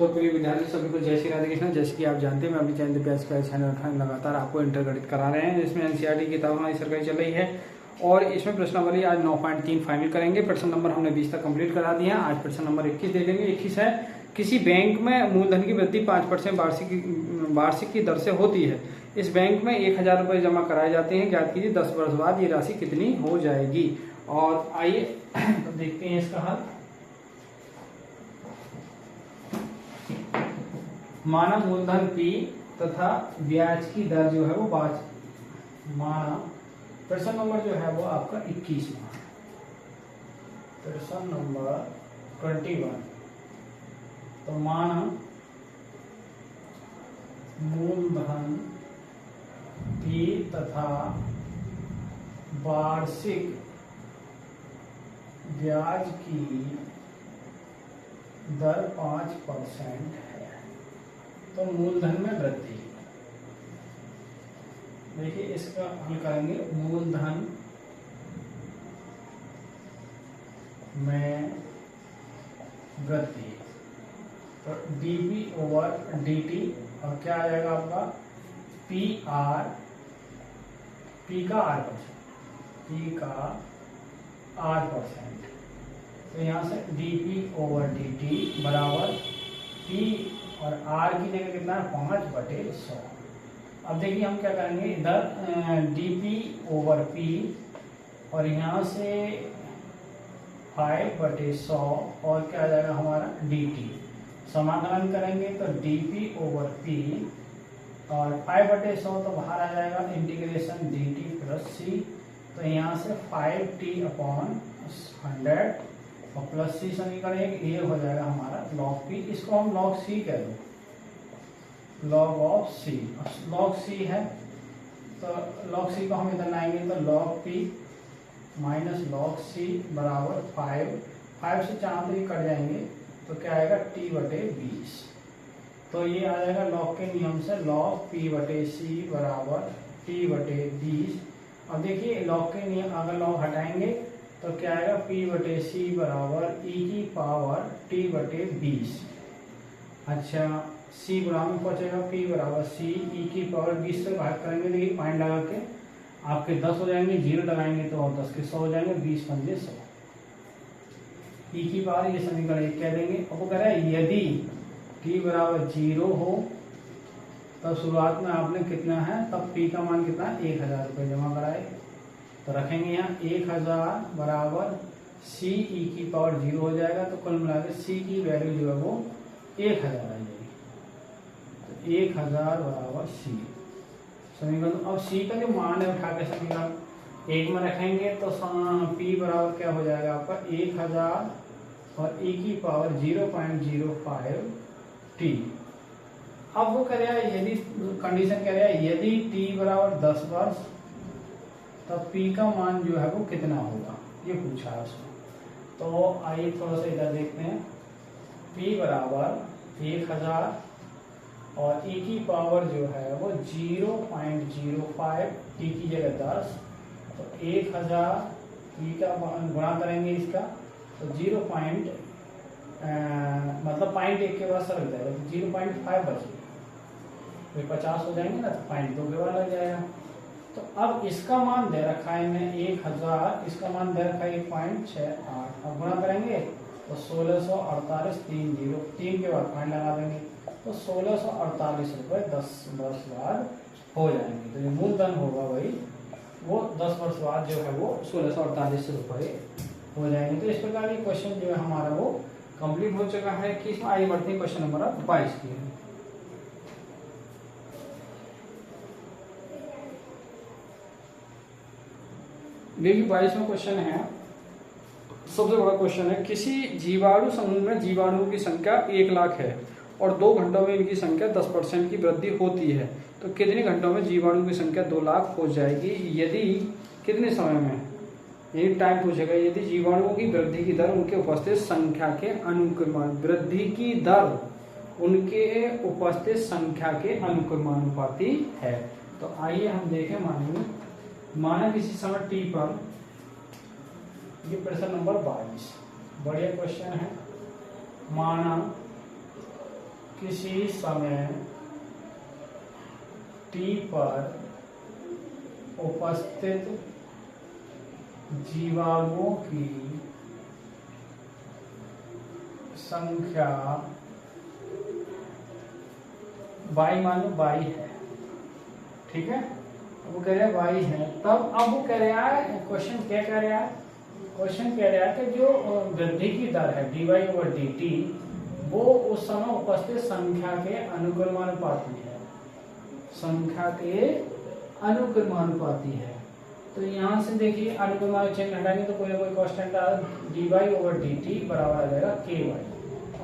तो प्रिय विद्यार्थी सभी को जय श्री राधे कृष्ण। जैसे कि आप जानते हैं मैं अपनी चैनल पे का चैनल लगातार आपको इंटरगणित करा रहे हैं, जिसमें एनसीईआरटी की किताब हमारी सरकारी चल रही है और इसमें प्रश्नावली आज 9.3 फाइनल करेंगे। प्रश्न नंबर हमने 20 तक कंप्लीट करा दिया। आज प्रश्न नंबर 21 देखेंगे। 21 है, किसी बैंक में मूलधन की वृद्धि 5% वार्षिक की दर से होती है। इस बैंक में 1000 रुपये जमा कराए जाते हैं। ज्ञात कीजिए 10 वर्ष बाद ये राशि कितनी हो जाएगी। और आइए तो देखते हैं इसका हल। माना मूलधन P तथा ब्याज की दर जो है वो माना प्रश्न नंबर जो है वो आपका 21 में, प्रश्न नंबर 21। तो माना मूलधन P तथा वार्षिक ब्याज की दर 5% है, तो मूलधन में वृद्धि। देखिए इसका हल करेंगे। मूलधन में वृद्धि तो dp ओवर dt और क्या आ जाएगा आपका p का r%। तो यहाँ से dp ओवर dt बराबर p और r की जगह कितना है 5/100। अब देखिए हम क्या करेंगे, इधर dp ओवर p और यहाँ से 5/100 और क्या आ जाएगा हमारा dt। समाकलन करेंगे तो dp ओवर p और 5/100 तो बाहर आ जाएगा इंटीग्रेशन dt प्लस c। तो यहाँ से 5t/100 और प्लस सी समीकरण ये हो जाएगा हमारा log p। इसको हम log c कह दो, log of c। log c है तो log c को हम इधर लाएंगे तो log p minus log c बराबर 5 से 4 कट जाएंगे तो क्या आएगा t/20। तो ये आ जाएगा log के नियम से log p/c बराबर t/20। अब देखिए log के नियम अगर log हटाएंगे तो क्या आएगा p/c बराबर e की पावर t/20। अच्छा c बराबर में पहुंचेगा p बराबर c e की पावर 20 से भाग करेंगे। देखिए पॉइंट लगा के आपके 10 हो जाएंगे, 0 लगाएंगे तो और 10 के 100 हो जाएंगे, 20 पंजे 100 e की पावर। ये समीकरण 1 कह देंगे। अब वो कह रहा है यदि t बराबर 0 हो तब शुरुआत में आपने कितना है, तब p का मान कितना है 1000 रुपये जमा कराए। तो रखेंगे यहाँ 1000 बराबर c e की पावर 0 हो जाएगा। तो कुल मिला के c की वैल्यू जो है वो 1000 आ जाएगी। तो 1000 बराबर c समीकरण। अब c का जो मान है उठा के समीकरण 1 में रखेंगे तो p बराबर क्या हो जाएगा आपका 1000 और e की पावर 0.05 t। अब वो कह रहा है यदि कंडीशन कह रहा है यदि t बराबर 10 वर्ष तब p का मान जो है वो कितना होगा, ये पूछा है उसमें। तो आइए थोड़ा सा इधर देखते हैं। p बराबर 1000 और e की पावर जो है वो 0.05 t की जगह 10। तो 1000 p का गुणा करेंगे इसका तो 0. मतलब 0.1 के बाद सरक जाएगा तो 0.5 बचेगा। 50 हो जाएंगे ना तो 0.2 के बाद लग जाएगा। तो अब इसका मान दे रखा है इन्हें 1000, इसका मान दे रखा है 1.68। अब गुणा करेंगे तो 1648 3 के बाद पॉइंट लगा देंगे तो 1648 रुपये 10 वर्ष बाद हो जाएंगे। तो ये मूलधन होगा भाई वो 10 वर्ष बाद जो है वो 1648 रुपये हो जाएंगे। तो इस प्रकार ये क्वेश्चन जो है हमारा वो कंप्लीट हो चुका है। कि इसमें आइए बढ़ते हैं क्वेश्चन नंबर 22 की। देखिए 22वां क्वेश्चन है, सबसे बड़ा क्वेश्चन है। किसी जीवाणु समूह में जीवाणुओं की संख्या 1 लाख है और 2 घंटों में इनकी संख्या 10% की वृद्धि होती है, तो कितने घंटों में जीवाणु की संख्या 2 लाख हो जाएगी। यदि कितने समय में, यही टाइम पूछेगा। यदि जीवाणुओं की वृद्धि की दर उनके उपस्थित संख्या के अनुक्रमानुपाती, वृद्धि की दर उनके उपस्थित संख्या के अनुक्रमानुपाती है। तो आइए हम देखें। माना किसी समय t पर, ये प्रश्न नंबर 22 बढ़िया क्वेश्चन है। माना किसी समय टी पर उपस्थित जीवाणुओं की संख्या y मान लो y है, ठीक है। वो कह रहा है y है, तब अब वो कह रहा है, क्वेश्चन क्या कह रहा है, क्वेश्चन कह रहा है कि जो वृद्धि की दर है dy/dt वो उस समय उपस्थित संख्या के अनुक्रमानुपाती है, संख्या के अनुक्रमानुपाती है। तो यहाँ से देखिए अनुक्रमानुपाती चिन्ह हटाएंगे तो कोई ना कोई कांस्टेंट dy/dt बराबर आ जाएगा ky।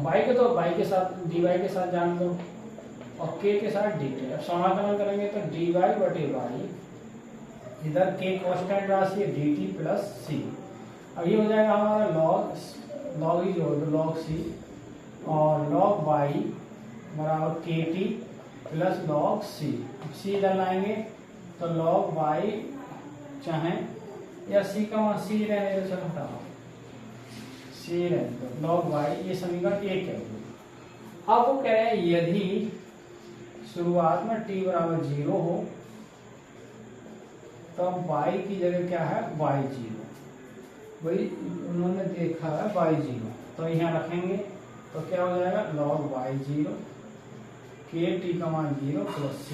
y को तो y के साथ dy के साथ जान दो और k के साथ dt। अब समाकलन करेंगे तो dy/y, इधर k कांस्टेंट राशि है dt प्लस c। अब ये हो जाएगा हमारा log ही जोड़ दो log c और log y बराबर kt plus log c। c इधर लाएंगे तो log y चाहे या c का मान c रहने दो, चलो हटाओ c रहने दो log y, ये समीकरण 1 है। अब वो कह रहे हैं यदि शुरुआत में t बराबर 0 हो तब y की जगह क्या है y0, वही उन्होंने देखा है y0, तो यहाँ रखेंगे तो क्या हो जाएगा log y0 kt का मान 0 प्लस c।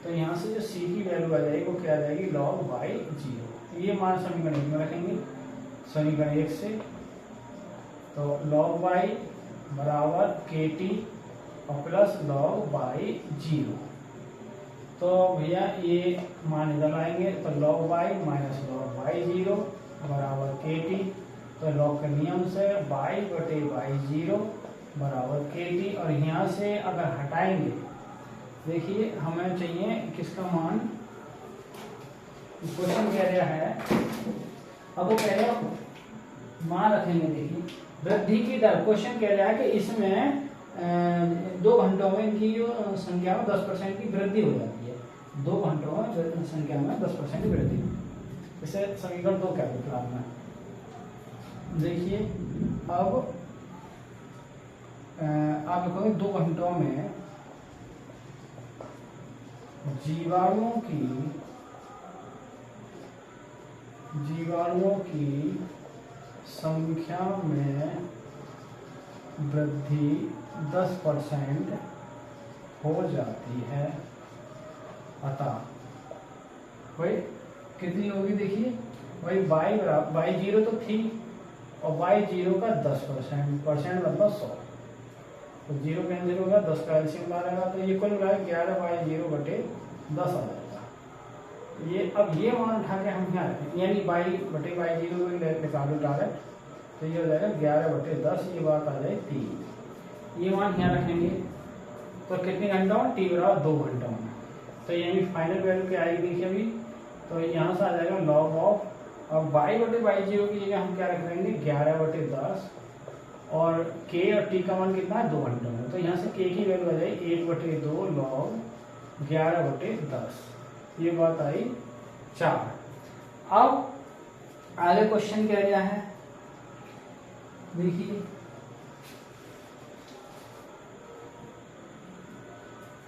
तो यहाँ से जो c की वैल्यू आ जाएगी वो क्या आ जाएगी log y0। ये मान समीकरण 1 में रखेंगे, समीकरण 1 से तो log y बराबर kt और प्लस log y0। तो भैया ये मान इधर लाएंगे तो log y minus log y0 बराबर kt। तो log के नियम से y/y0 बराबर kt। और यहाँ से अगर हटाएंगे, देखिए हमें चाहिए किसका मान, क्वेश्चन कह रहा है, अब वो कह रहे हैं मान रखेंगे। देखिए वृद्धि की दर, क्वेश्चन कह रहा है कि इसमें 2 घंटों में इनकी जो संख्या में 10% की वृद्धि हो जाती है, 2 घंटों में संख्या में 10% की वृद्धि। इसे समीकरण 2 क्या लिखा आपने, देखिए अब आप लिखोगे 2 घंटों में जीवाणुओं की संख्या में वृद्धि 10% हो जाती है। अतः वही कितनी होगी, देखिए वही y बराबर y0 तो थी और y0 का 10%, परसेंट मतलब 100, तो 0 कैंसिल होगा, 10 का एलसीएम डालेगा तो ये कुल मिलाकर 11/0/10 आ जाएगा। ये अब ये मान उठा के हम यहाँ रखें, यानी y/y0 को निकाल लो डायरेक्ट, तो ये हो जाएगा 11/10, ये बात आ जाए 3। ये मान यहाँ रखेंगे तो कितने घंटों में, t बराबर 2 घंटों में। तो यानी फाइनल वैल्यू क्या आएगी देखिए अभी, तो यहाँ से आ जाएगा log ऑफ, अब y/y0 की जगह हम क्या रख देंगे 11/10 और k और t का मान कितना है 2 घंटों में। तो यहाँ से k की वैल्यू आ जाएगी 1/2 log 11/10, ये बात आई 4। अब आगे क्वेश्चन क्या दिया है, देखिए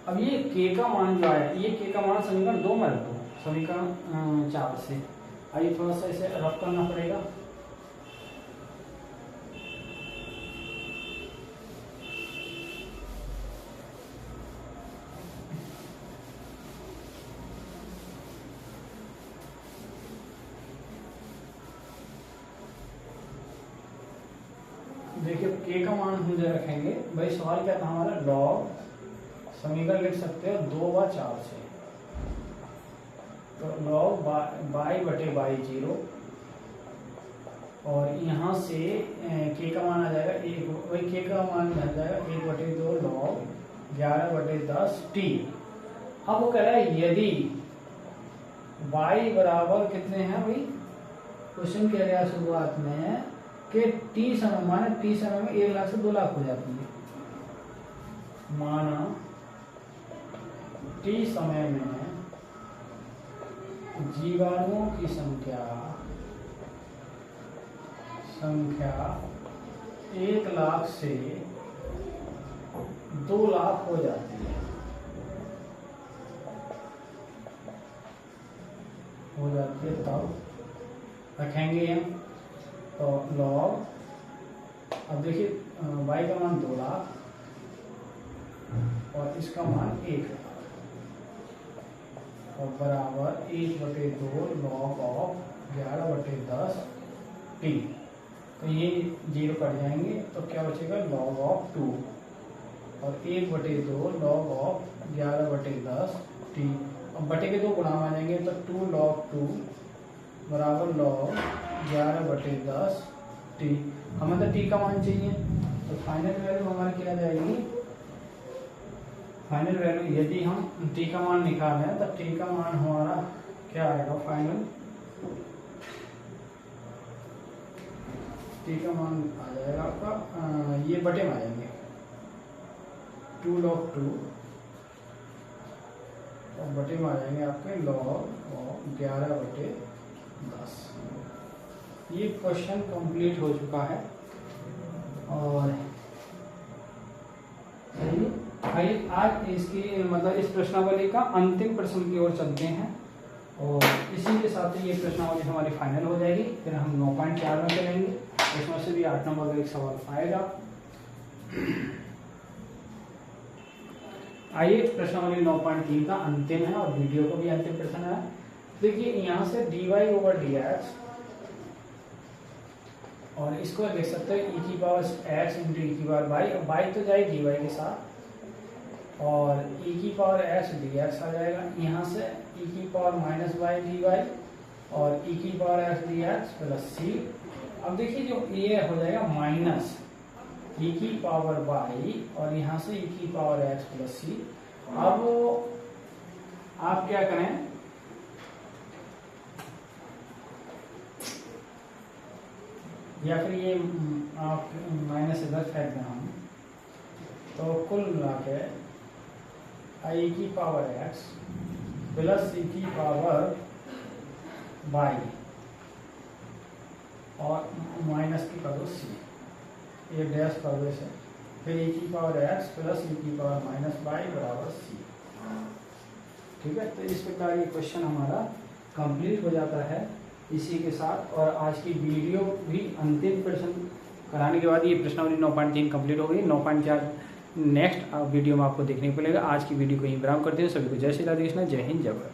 अब ये k का मान जो है, ये k का मान समीकरण 2 में रखो, समीकरण 4 से। आइए थोड़ा सा इसे रफ करना पड़ेगा। देखिए k का मान हम जो रखेंगे, भाई सवाल क्या था हमारा, log समीकरण लिख सकते हो 2/4 से, तो log y/y0 और यहाँ से k का मान आ जाएगा 1, वही k का मान आ जाएगा 1/2 log 11/10 t। अब वो कह रहा है यदि y बराबर कितने हैं, भाई क्वेश्चन कह रहा है शुरुआत में कि t समय, माने t समय में 1 लाख से 2 लाख हो जाती है, माना t समय में जीवाणुओं की संख्या 1 लाख से 2 लाख हो जाती है, तब रखेंगे हम। तो लॉग, अब देखिए y का मान 2 लाख और इसका मान 1 लाख और बराबर 1/2 लॉग ऑफ 11/10 टी। तो ये 0 कट जाएंगे तो क्या बचेगा, लॉग ऑफ 2 और 1/2 लॉग ऑफ 11/10 टी। अब बटे के 2 गुणा आ जाएंगे तो 2 log 2 बराबर लॉग 11/10 टी। हमें तो टी का मान चाहिए, तो फाइनल वैल्यू हमारी क्या जाएगी, फाइनल वैल्यू यदि हम टी का मान निकालें तो टी का मान हमारा क्या आएगा, फाइनल टी का मान आ जाएगा आपका, ये बटे में आ जाएंगे 2 log 2 और बटे में आ जाएंगे आपके लॉग 11/10। ये क्वेश्चन कंप्लीट हो चुका है। और आइए आज इसकी मतलब इस प्रश्नावली का अंतिम प्रश्न की ओर चलते हैं और इसी के साथ ही ये प्रश्नावली हमारी फाइनल हो जाएगी। फिर हम 9.4 में चलेंगे, इसमें से भी 8 नंबर का एक सवाल आएगा। आइए प्रश्नावली 9.3 का अंतिम है और वीडियो को भी अंतिम प्रश्न है। देखिए यहाँ से dy/dx और इसको देख सकते हैं e⁻x × e⁻y, और y तो जाएगी dy के साथ और e⁻x dx आ जाएगा। यहाँ से e⁻−y dy और e⁻x dx प्लस c। अब देखिए जो ये हो जाएगा माइनस e⁻y और यहाँ से e⁻x प्लस c। अब आप क्या करें, या फिर ये आप माइनस इधर फेंक दें हम, तो कुल मिला के e⁻x प्लस e⁻y और माइनस की कर दो c, ये डैश कर दो इसे, फिर e⁻x प्लस e⁻−y बराबर c। ठीक है, तो इस प्रकार ये क्वेश्चन हमारा कंप्लीट हो जाता है इसी के साथ। और आज की वीडियो भी अंतिम प्रश्न कराने के बाद ये प्रश्नावली 9.3 कंप्लीट हो गई। 9.4 नेक्स्ट वीडियो में आपको देखने को मिलेगा। आज की वीडियो को यहीं विराम करते हैं। सभी को जय श्री राधे कृष्ण, जय हिंद, जय भारत।